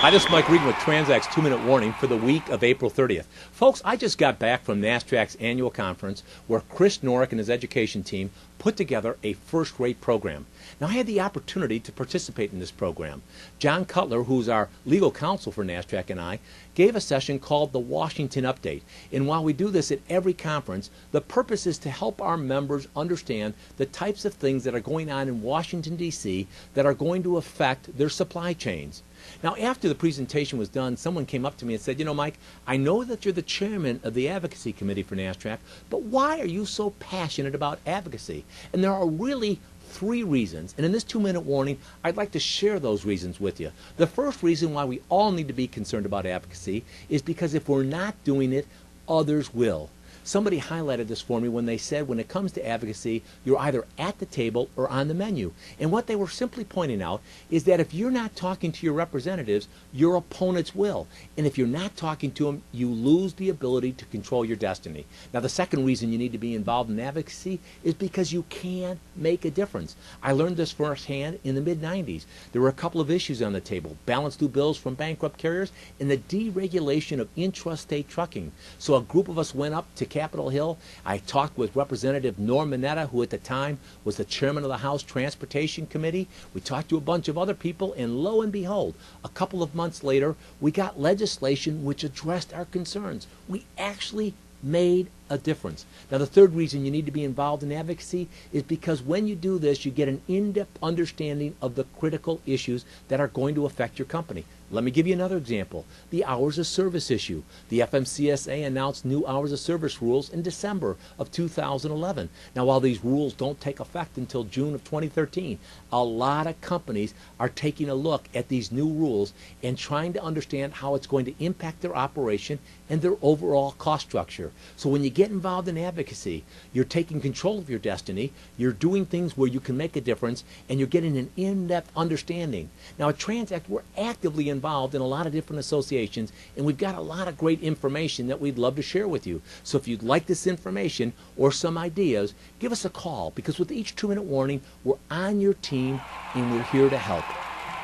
Hi, this is Mike Regan with TranzAct's 2-Minute Warning for the week of April 30th. Folks, I just got back from NASSTRAC's annual conference where Chris Norick and his education team put together a first-rate program. Now, I had the opportunity to participate in this program. John Cutler, who's our legal counsel for NASSTRAC, and I gave a session called the Washington Update. And while we do this at every conference, the purpose is to help our members understand the types of things that are going on in Washington, D.C. that are going to affect their supply chains. Now, after the presentation was done, someone came up to me and said, Mike, I know that you're the chairman of the Advocacy Committee for NASSTRAC, but why are you so passionate about advocacy? And there are really 3 reasons, and in this 2-minute warning, I'd like to share those reasons with you. The first reason why we all need to be concerned about advocacy is because if we're not doing it, others will. Somebody highlighted this for me when they said when it comes to advocacy, you're either at the table or on the menu. And what they were simply pointing out is that if you're not talking to your representatives, your opponents will. And if you're not talking to them, you lose the ability to control your destiny. Now, the second reason you need to be involved in advocacy is because you can make a difference. I learned this firsthand in the mid-90s. There were a couple of issues on the table: balance due bills from bankrupt carriers and the deregulation of intrastate trucking. So a group of us went up to Capitol Hill. I talked with Representative Norm Mineta, who at the time was the chairman of the House Transportation Committee. We talked to a bunch of other people, and lo and behold, a couple of months later, we got legislation which addressed our concerns. We actually made a difference. Now, the third reason you need to be involved in advocacy is because when you do this, you get an in-depth understanding of the critical issues that are going to affect your company. Let me give you another example: the hours of service issue. The FMCSA announced new hours of service rules in December of 2011. Now, while these rules don't take effect until June of 2013, a lot of companies are taking a look at these new rules and trying to understand how it's going to impact their operation and their overall cost structure. So when you get involved in advocacy, you're taking control of your destiny, you're doing things where you can make a difference, and you're getting an in-depth understanding. Now, at TranzAct, we're actively involved in a lot of different associations, and we've got a lot of great information that we'd love to share with you. So if you'd like this information or some ideas, give us a call, because with each 2-minute warning, we're on your team and we're here to help.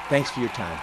Thanks for your time.